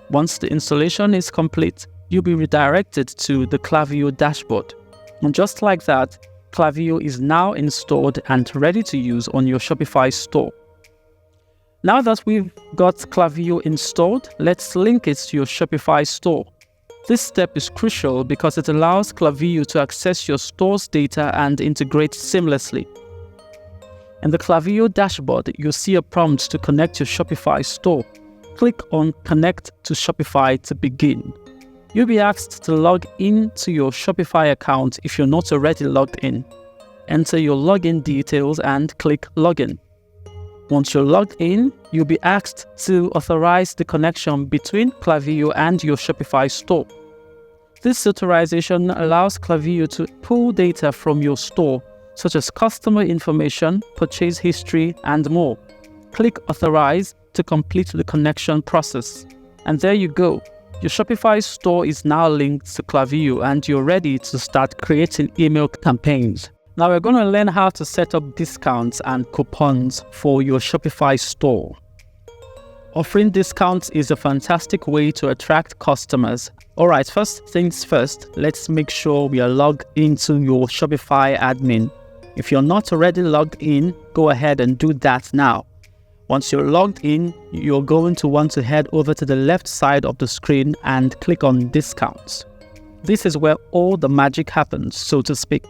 Once the installation is complete, you'll be redirected to the Clavio dashboard. And just like that, Clavio is now installed and ready to use on your Shopify store. Now that we've got Clavio installed, let's link it to your Shopify store. This step is crucial because it allows Clavio to access your store's data and integrate seamlessly. In the Clavio dashboard, you'll see a prompt to connect your Shopify store. Click on Connect to Shopify to begin. You'll be asked to log in to your Shopify account if you're not already logged in. Enter your login details and click Login. Once you're logged in, you'll be asked to authorize the connection between Clavio and your Shopify store. This authorization allows Clavio to pull data from your store, such as customer information, purchase history, and more. Click Authorize to complete the connection process. And there you go. Your Shopify store is now linked to Clavio and you're ready to start creating email campaigns. Now we're going to learn how to set up discounts and coupons for your Shopify store. Offering discounts is a fantastic way to attract customers. Alright, first things first, let's make sure we are logged into your Shopify admin. If you're not already logged in, go ahead and do that now. Once you're logged in, you're going to want to head over to the left side of the screen and click on Discounts. This is where all the magic happens, so to speak.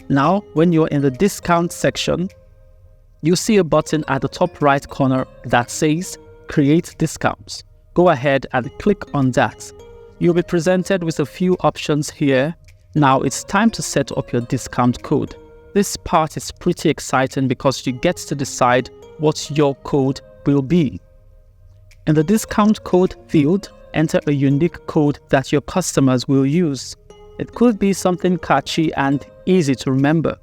Now, when you're in the Discount section, you'll see a button at the top right corner that says Create Discounts. Go ahead and click on that. You'll be presented with a few options here. Now it's time to set up your discount code. This part is pretty exciting because you get to decide what your code will be. In the discount code field, enter a unique code that your customers will use. It could be something catchy and easy to remember.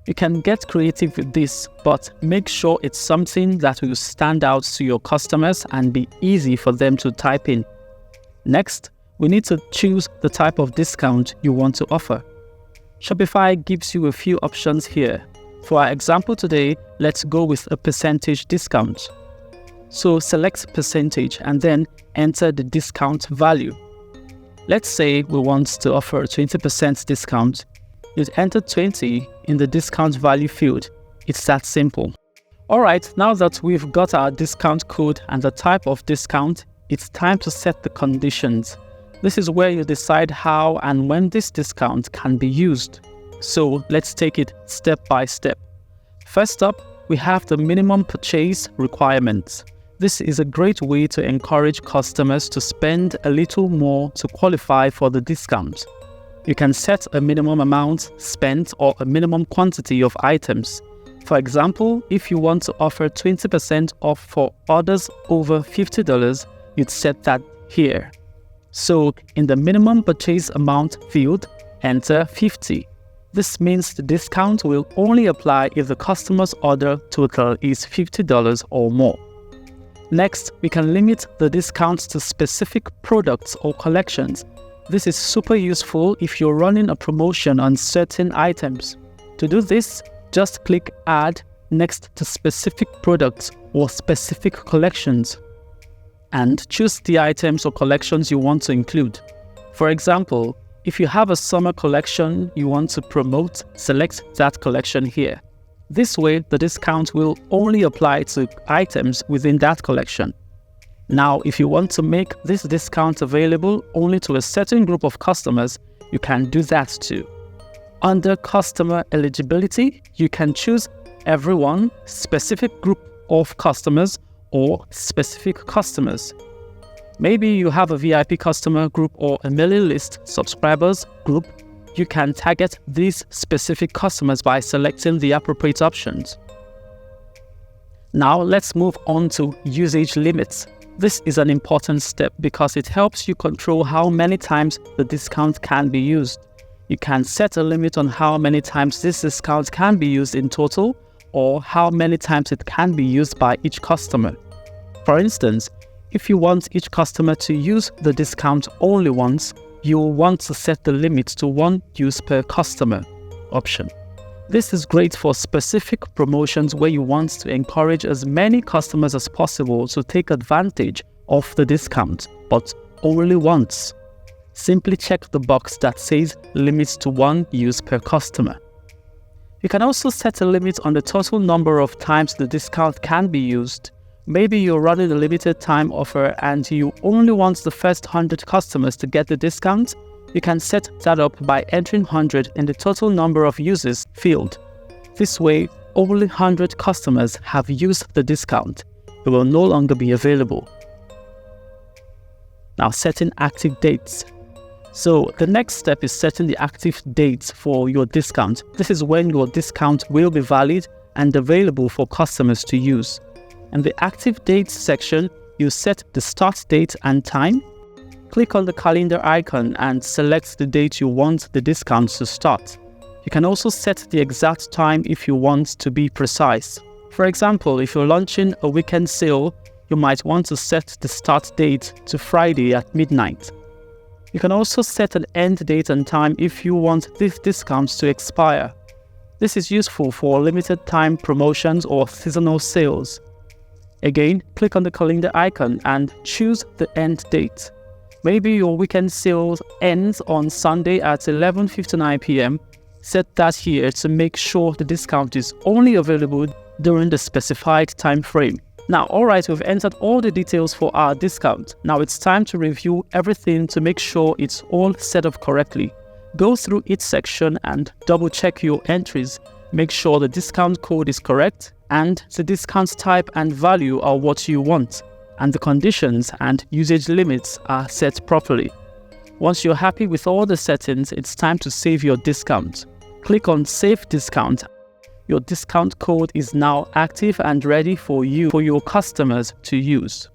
You can get creative with this, but make sure it's something that will stand out to your customers and be easy for them to type in. Next, we need to choose the type of discount you want to offer. Shopify gives you a few options here. For our example today, let's go with a percentage discount. So select percentage and then enter the discount value. Let's say we want to offer a 20% discount. You'd enter 20 in the discount value field. It's that simple. Alright, now that we've got our discount code and the type of discount, it's time to set the conditions. This is where you decide how and when this discount can be used. So let's take it step by step. First up, we have the minimum purchase requirements. This is a great way to encourage customers to spend a little more to qualify for the discount. You can set a minimum amount spent or a minimum quantity of items. For example, if you want to offer 20% off for orders over $50, you'd set that here. So in the minimum purchase amount field, enter 50. This means the discount will only apply if the customer's order total is $50 or more. Next, we can limit the discounts to specific products or collections. This is super useful if you're running a promotion on certain items. To do this, just click Add next to specific products or specific collections and choose the items or collections you want to include. For example, if you have a summer collection you want to promote, select that collection here. This way, the discount will only apply to items within that collection. Now, if you want to make this discount available only to a certain group of customers, you can do that too. Under Customer Eligibility, you can choose Everyone, Specific Group of Customers, or Specific Customers. Maybe you have a VIP customer group or a mailing list subscribers group. You can target these specific customers by selecting the appropriate options. Now let's move on to usage limits. This is an important step because it helps you control how many times the discount can be used. You can set a limit on how many times this discount can be used in total or how many times it can be used by each customer. For instance, if you want each customer to use the discount only once, you'll want to set the limit to 1 use per customer option. This is great for specific promotions where you want to encourage as many customers as possible to take advantage of the discount, but only once. Simply check the box that says limits to 1 use per customer. You can also set a limit on the total number of times the discount can be used. Maybe you're running a limited time offer and you only want the first 100 customers to get the discount. You can set that up by entering 100 in the total number of users field. This way, only 100 customers have used the discount. It will no longer be available. Now, setting active dates. So the next step is setting the active dates for your discount. This is when your discount will be valid and available for customers to use. In the active dates section, you set the start date and time. Click on the calendar icon and select the date you want the discount to start. You can also set the exact time if you want to be precise. For example, if you're launching a weekend sale, you might want to set the start date to Friday at midnight. You can also set an end date and time if you want these discounts to expire. This is useful for limited time promotions or seasonal sales. Again, click on the calendar icon and choose the end date. Maybe your weekend sales ends on Sunday at 11:59 p.m. Set that here to make sure the discount is only available during the specified time frame. Now, alright, we've entered all the details for our discount. Now it's time to review everything to make sure it's all set up correctly. Go through each section and double check your entries. Make sure the discount code is correct and the discount type and value are what you want, and the conditions and usage limits are set properly. Once you're happy with all the settings, it's time to save your discount. Click on Save Discount. Your discount code is now active and ready for your customers to use.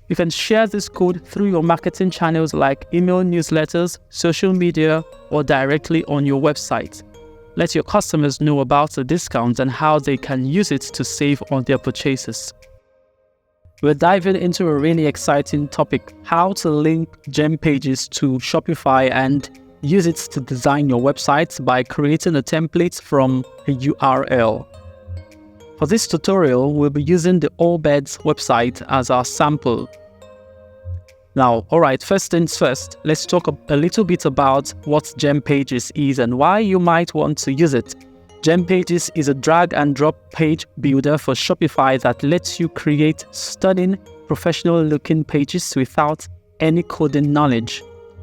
You can share this code through your marketing channels like email newsletters, social media, or directly on your website. Let your customers know about the discount and how they can use it to save on their purchases. We're diving into a really exciting topic: how to link gem pages to Shopify and use it to design your website by creating a template from a URL. For this tutorial, we'll be using the Allbirds website as our sample. Now, alright, first things first, let's talk a little bit about what Gem Pages is and why you might want to use it. Gem Pages is a drag and drop page builder for Shopify that lets you create stunning, professional looking pages without any coding knowledge.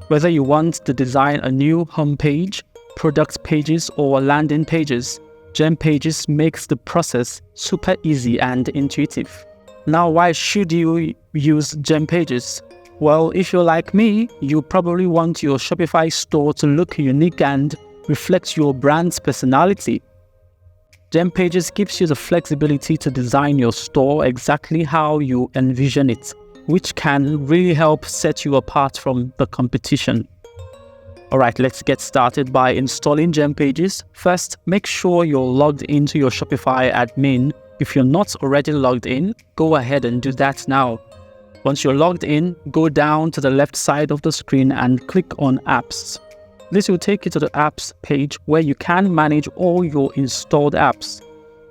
Whether you want to design a new homepage, product pages, or landing pages, Gem Pages makes the process super easy and intuitive. Now, why should you use Gem Pages? Well, if you're like me, you probably want your Shopify store to look unique and reflect your brand's personality. Gem Pages gives you the flexibility to design your store exactly how you envision it, which can really help set you apart from the competition. Alright, let's get started by installing Gem Pages. First, make sure you're logged into your Shopify admin. If you're not already logged in, go ahead and do that now. Once you're logged in, go down to the left side of the screen and click on Apps. This will take you to the Apps page where you can manage all your installed apps.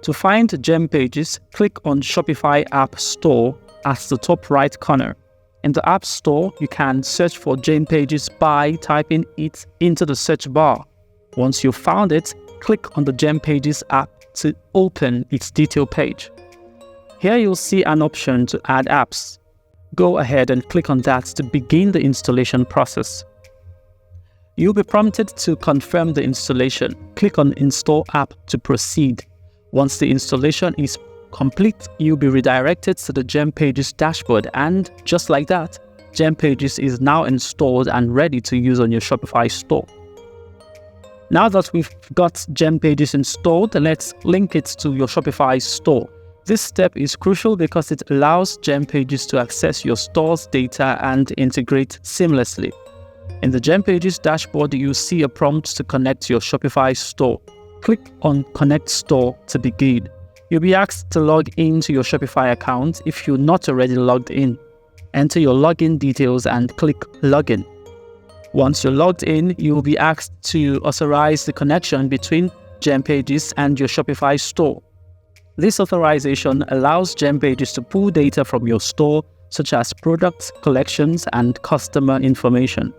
To find Gem Pages, click on Shopify App Store at the top right corner. In the App Store, you can search for Gem Pages by typing it into the search bar. Once you've found it, click on the Gem Pages app to open its detail page. Here you'll see an option to add apps. Go ahead and click on that to begin the installation process. You'll be prompted to confirm the installation. Click on Install App to proceed. Once the installation is complete, you'll be redirected to the Gem Pages dashboard, and just like that, Gem Pages is now installed and ready to use on your Shopify store. Now that we've got Gem Pages installed, let's link it to your Shopify store. This step is crucial because it allows Gem Pages to access your store's data and integrate seamlessly. In the Gem Pages dashboard, you'll see a prompt to connect your Shopify store. Click on Connect Store to begin. You'll be asked to log into your Shopify account if you're not already logged in. Enter your login details and click Login. Once you're logged in, you'll be asked to authorize the connection between Gem Pages and your Shopify store. This authorization allows Gem Pages to pull data from your store, such as products, collections, and customer information.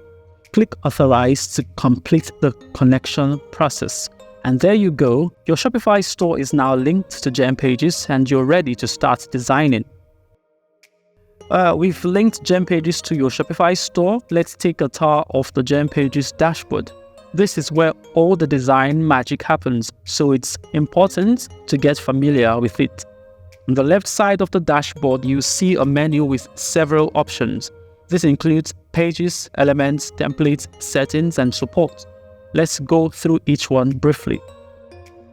Click Authorize to complete the connection process. And there you go, your Shopify store is now linked to Gem Pages and you're ready to start designing. We've linked Gem Pages to your Shopify store. Let's take a tour of the Gem Pages dashboard. This is where all the design magic happens, so it's important to get familiar with it. On the left side of the dashboard, you see a menu with several options. This includes pages, elements, templates, settings, and support. Let's go through each one briefly.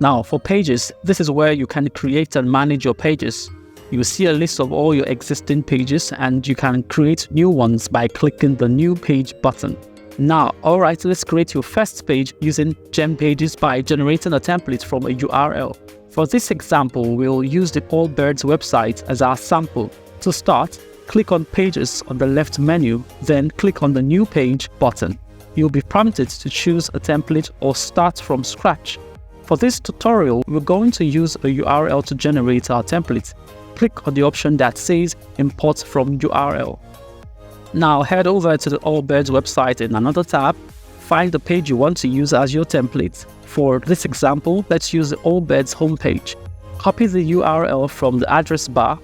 Now, for pages, this is where you can create and manage your pages. You will see a list of all your existing pages, and you can create new ones by clicking the New Page button. Now, alright, let's create your first page using Gem Pages by generating a template from a URL. For this example, we'll use the Allbirds website as our sample. To start, click on Pages on the left menu, then click on the New Page button. You'll be prompted to choose a template or start from scratch. For this tutorial, we're going to use a URL to generate our template. Click on the option that says Import from URL. Now head over to the Allbirds website in another tab. Find the page you want to use as your template. For this example, let's use the Allbirds homepage. Copy the URL from the address bar.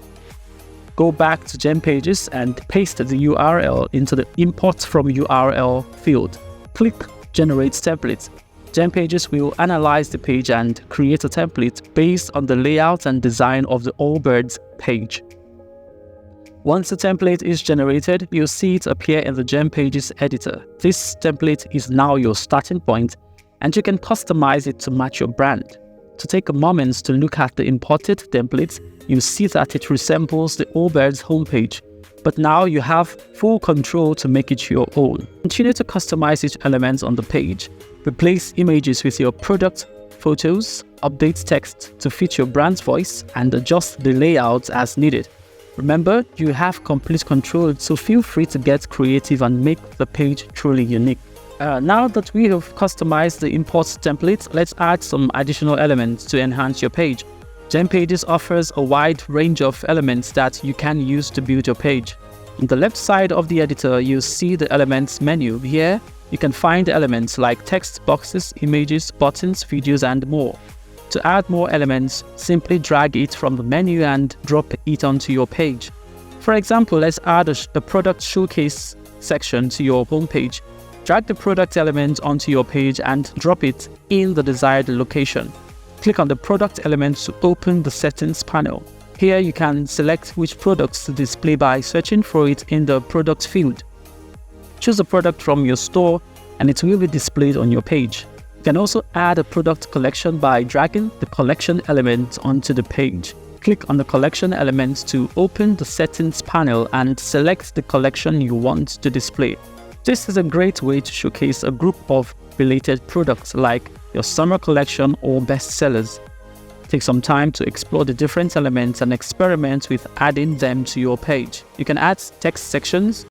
Go back to Gem Pages and paste the URL into the Import from URL field. Click Generate Template. Gem Pages will analyze the page and create a template based on the layout and design of the Allbirds page. Once the template is generated, you'll see it appear in the Gem Pages editor. This template is now your starting point, and you can customize it to match your brand. To take a moment to look at the imported template, you'll see that it resembles the Allbirds homepage, but now you have full control to make it your own. Continue to customize each element on the page. Replace images with your product photos, update text to fit your brand's voice, and adjust the layout as needed. Remember, you have complete control, so feel free to get creative and make the page truly unique. Now that we have customized the import template, let's add some additional elements to enhance your page. Gem Pages offers a wide range of elements that you can use to build your page. On the left side of the editor, you'll see the Elements menu. Here, you can find elements like text boxes, images, buttons, videos, and more. To add more elements, simply drag it from the menu and drop it onto your page. For example, let's add a product showcase section to your homepage. Drag the product element onto your page and drop it in the desired location. Click on the product element to open the settings panel. Here you can select which products to display by searching for it in the product field. Choose a product from your store and it will be displayed on your page. You can also add a product collection by dragging the collection element onto the page. Click on the collection element to open the settings panel and select the collection you want to display. This is a great way to showcase a group of related products like your summer collection or bestsellers. Take some time to explore the different elements and experiment with adding them to your page. You can add text sections,